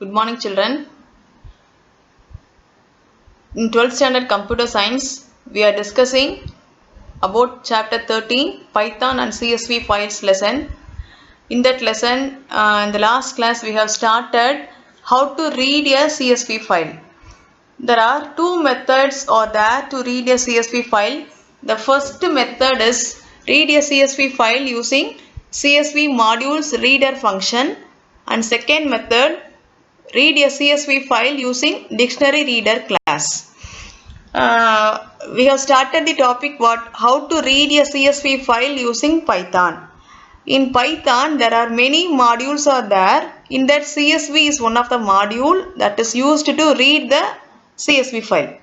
Good morning, children. In 12th standard computer science, we are discussing about chapter 13 Python and CSV files lesson. In that lesson, in the last class, we have started how to read a CSV file. There are two methods to read a CSV file. The first method is read a CSV file using CSV modules reader function, and second method read a CSV file using dictionary reader class. We have started the topic how to read a CSV file using Python. In Python, there are many modules are there. In that, CSV is one of the module that is used to read the CSV file.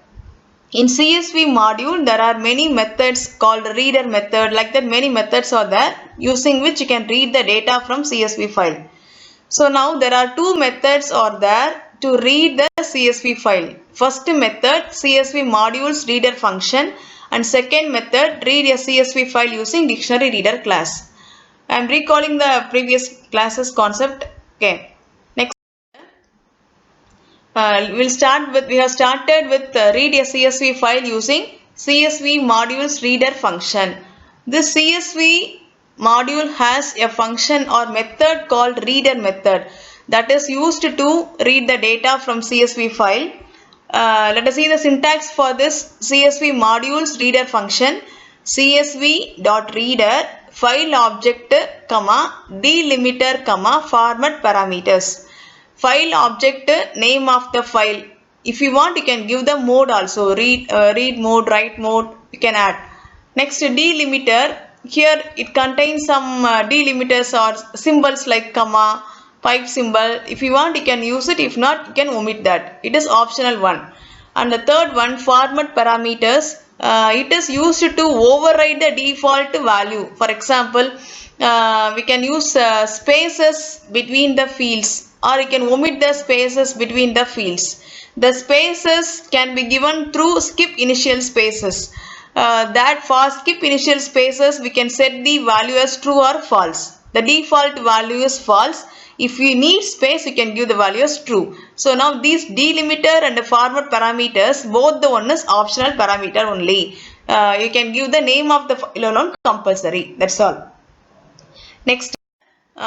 In CSV module, there are many methods called reader method. Like that, many methods are there using which you can read the data from CSV file. So now there are two methods are there to read the CSV file. First method, CSV modules reader function, and second method, read a CSV file using dictionary reader class. I am recalling the previous classes concept. Okay. Next, we have started with read a CSV file using CSV modules reader function. This CSV module has a function or method called reader method that is used to read the data from CSV file. Let us see the syntax for this CSV modules reader function. CSV.reader file object, delimiter, format parameters. File object, name of the file. If you want, you can give the mode also. Read mode, write mode, you can add. Next, delimiter. Here it contains some delimiters or symbols like comma, pipe symbol. If you want, you can use it. If not, you can omit that. It is optional one. And the third one, format parameters. It is used to override the default value. For example, we can use spaces between the fields, or you can omit the spaces between the fields. The spaces can be given through skip initial spaces. That for skip initial spaces, we can set the value as true or false. The default value is false. If you need space, you can give the value as true. So now these delimiter and the format parameters, both the one is optional parameter only. You can give the name of the file alone compulsory. That's all. Next, we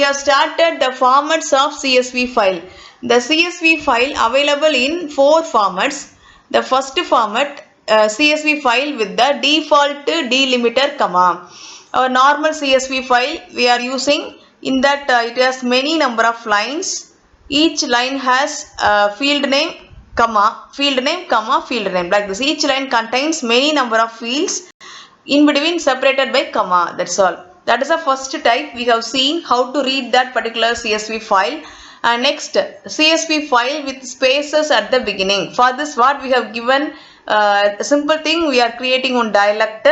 have started the formats of CSV file. The CSV file available in 4 formats. The first format, CSV file with the default delimiter comma. Our normal CSV file we are using, in that it has many number of lines. Each line has field name, comma, field name, comma, field name, like this. Each line contains many number of fields in between separated by comma. That's all. That is the first type. We have seen how to read that particular CSV file. And next, CSV file with spaces at the beginning. For this, what we have given a simple thing, we are creating one dialect.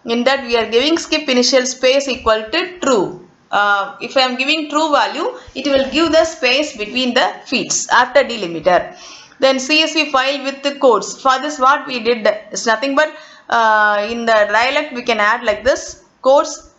In that, we are giving skip initial space equal to true. If I am giving true value, it will give the space between the fields after delimiter. Then CSV file with the codes. For this, what we did is nothing but in the dialect we can add like this, codes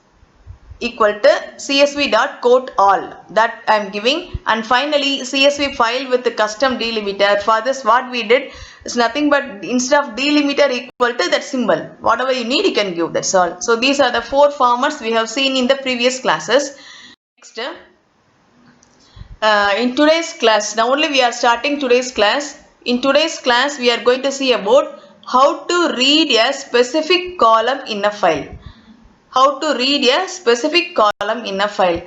equal to csv.quote all, that I am giving. And finally, CSV file with the custom delimiter. For this, what we did is nothing but instead of delimiter equal to that symbol, whatever you need you can give. That's all. So these are the 4 formats we have seen in the previous classes. Next, in today's class, now only we are starting today's class. In today's class, we are going to see about how to read a specific column in a file. How to read a specific column in a file.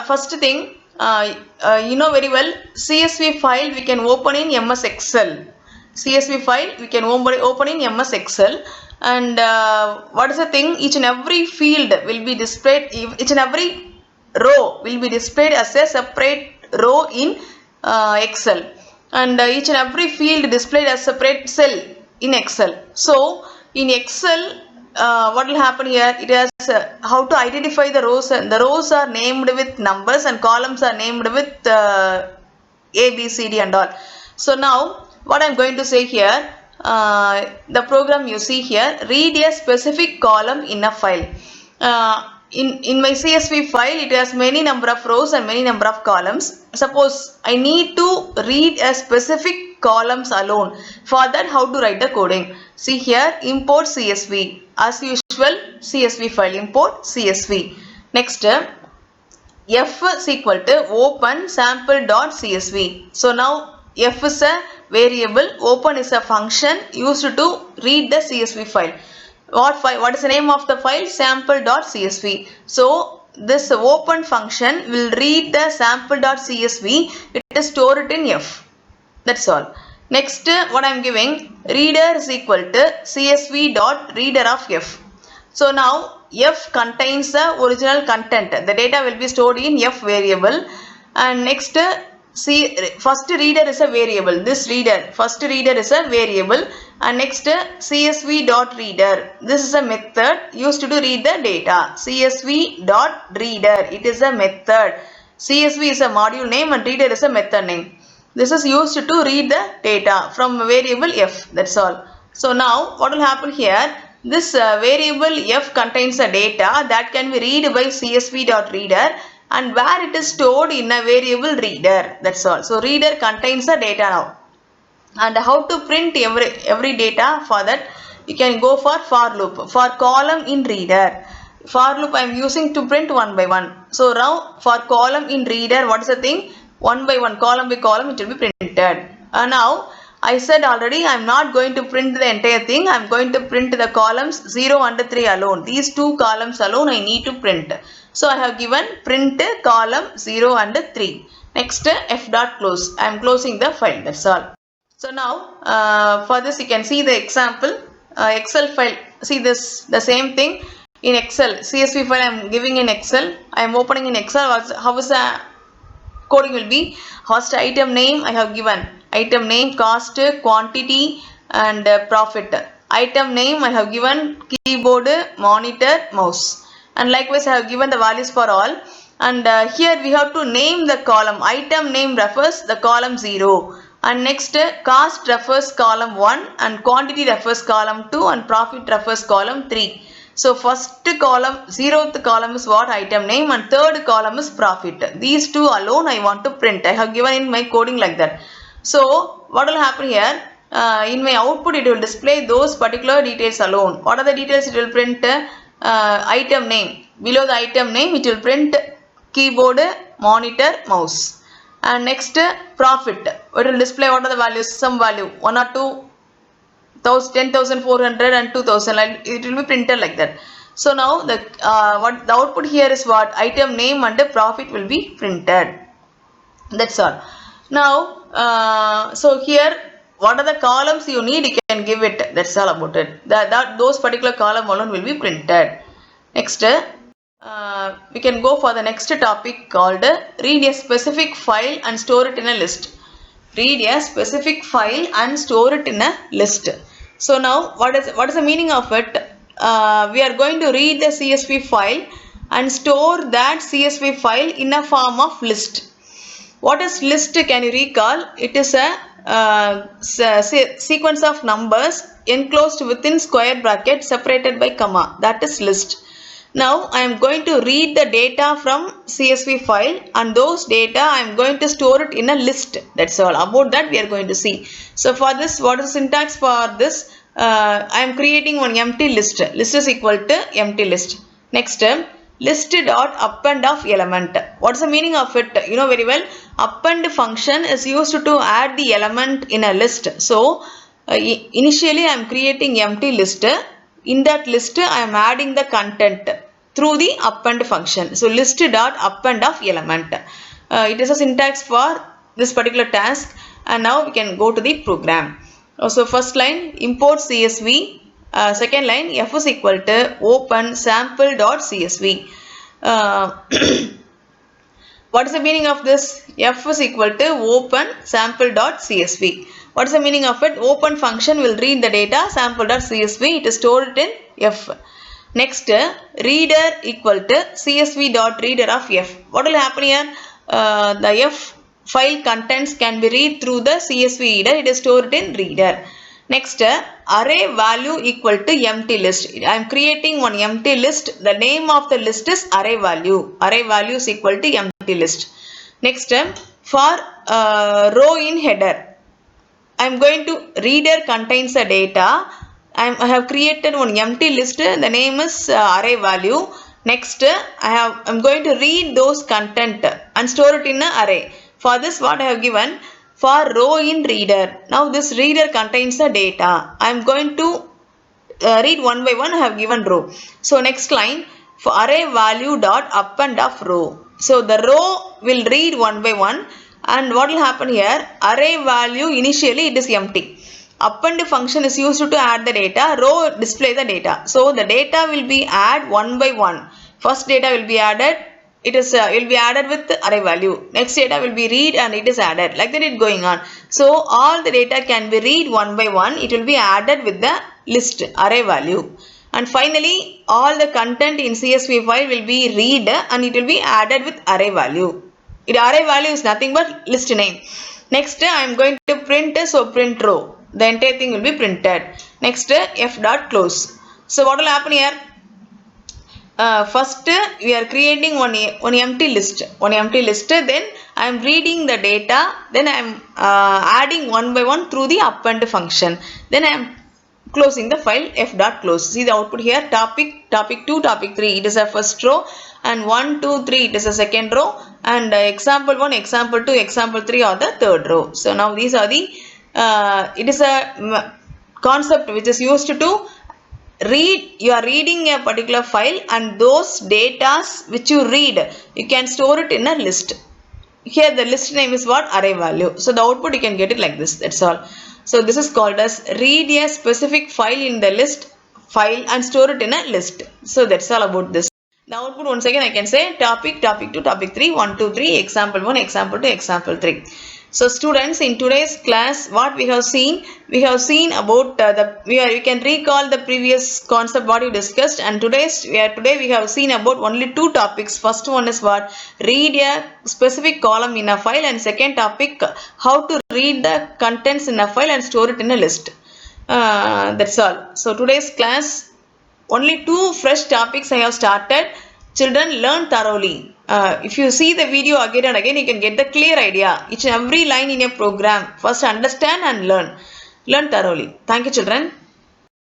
First thing, you know very well, CSV file we can open in MS Excel. CSV file we can open in MS Excel. And what is the thing? Each and every field will be displayed, each and every row will be displayed as a separate row in Excel. And each and every field displayed as separate cell in Excel. So in Excel, what will happen here? It has how to identify the rows. The rows are named with numbers and columns are named with A, B, C, D and all. So now what I am going to say here, the program you see here, read a specific column in a file. in my CSV file, it has many number of rows and many number of columns. Suppose I need to read a specific columns alone. For that, how to write the coding? See here, import CSV. As usual, CSV file, import CSV. Next, f is equal to open sample.csv. So now f is a variable, open is a function used to read the CSV file. What is the name of the file? Sample.csv. So this open function will read the sample.csv. It is stored in f. That's all. Next, what I am giving, reader is equal to csv.reader of f. So now f contains the original content. The data will be stored in f variable. And next, first reader is a variable. This reader, first reader is a variable. And next, csv.reader. This is a method used to read the data. csv.reader. It is a method. CSV is a module name and reader is a method name. This is used to read the data from variable f. That's all. So now what will happen here? This variable f contains the data that can be read by csv.reader and where it is stored in a variable reader. That's all. So reader contains the data now. And how to print every data? For that you can go for loop. For column in reader, for loop I am using to print one by one. So now for column in reader, what is the thing? One by one, column by column it will be printed. Now I said already I am not going to print the entire thing. I am going to print the columns 0 and 3 alone. These two columns alone I need to print. So I have given print column 0 and 3. Next, f.close. I am closing the file. That's all. So now for this you can see the example. Excel file. See this, the same thing in Excel. CSV file I am giving in Excel. I am opening in Excel. How is the coding will be? First item name I have given. Item name, cost, quantity and profit. Item name I have given keyboard, monitor, mouse. And likewise I have given the values for all. And here we have to name the column. Item name refers the column 0. And next, cost refers column 1 and quantity refers column 2 and profit refers column 3. So first column, 0th column is what? Item name, and third column is profit. These two alone I want to print. I have given in my coding like that. So what will happen here? In my output it will display those particular details alone. What are the details it will print? Item name. Below the item name it will print keyboard, monitor, mouse. And next, profit. It will display what are the values? Some value, 1 or 2, 10,400 and 2,000. It will be printed like that. So now the output here is what? Item name and profit will be printed. That's all. Now, so here what are the columns you need? You can give it. That's all about it. Those particular column alone will be printed. Next, we can go for the next topic called read a specific file and store it in a list. Read a specific file and store it in a list. So now what is the meaning of it? We are going to read the CSV file and store that CSV file in a form of list. What is list? Can you recall? It is a sequence of numbers enclosed within square bracket separated by comma. That is list. Now I am going to read the data from CSV file and those data I am going to store it in a list. That's all. About that we are going to see. So for this, what is the syntax for this? I am creating one empty list. List is equal to empty list. Next, list dot append of element. What is the meaning of it? You know very well. Append function is used to add the element in a list. So initially I am creating empty list. In that list I am adding the content through the append function. So list dot append of element. It is a syntax for this particular task. And now we can go to the program. So first line, import CSV. Second line, f is equal to open sample.csv. What is the meaning of this? F is equal to open sample.csv. What is the meaning of it? Open function will read the data sample.csv. It is stored in f. Next, reader equal to csv.reader of f. What will happen here? The f file contents can be read through the CSV reader. It is stored in reader. Next, array value equal to empty list. I am creating one empty list. The name of the list is array value. Array value is equal to empty list. Next, for row in header, I am going to reader contains the data. I have created one empty list. The name is array value. Next, I'm going to read those content and store it in an array. For this, what I have given for row in reader. Now this reader contains the data. I am going to read one by one. I have given row. So next line, for array value dot append of row. So the row will read one by one. And what will happen here? Array value initially it is empty. Append function is used to add the data. Row display the data. So the data will be added one by one. First data will be added. It is will be added with the array value. Next data will be read and it is added. Like that it going on. So all the data can be read one by one. It will be added with the list array value. And finally all the content in CSV file will be read and it will be added with array value. Array value is nothing but list name. Next I am going to print, so print row. The entire thing will be printed. Next f dot close. So what will happen here? First we are creating one empty list. Then I am reading the data. Then I am adding one by one through the append function. Then I am closing the file f dot close. See the output here, topic 2, topic 3, it is a first row, and 1, 2, 3 it is a second row, and example 1, example 2, example 3 are the third row. So now these are the it is a concept which is used to read. You are reading a particular file and those datas which you read, you can store it in a list. Here the list name is what? Array value. So the output you can get it like this. That's all. So this is called as read a specific file in the list file and store it in a list. So that's all about this. The output once again I can say topic 2, topic 3, 1, 2, 3, example 1, example 2, example 3. So students, in today's class what we have seen about we can recall the previous concept what you discussed, and today we have seen about only 2 topics. First one is what? Read a specific column in a file, and second topic how to read the contents in a file and store it in a list. That's all. So today's class only 2 fresh topics I have started. Children, learn thoroughly. If you see the video again and again, you can get the clear idea. Each and every line in your program. First understand and learn. Learn thoroughly. Thank you, children.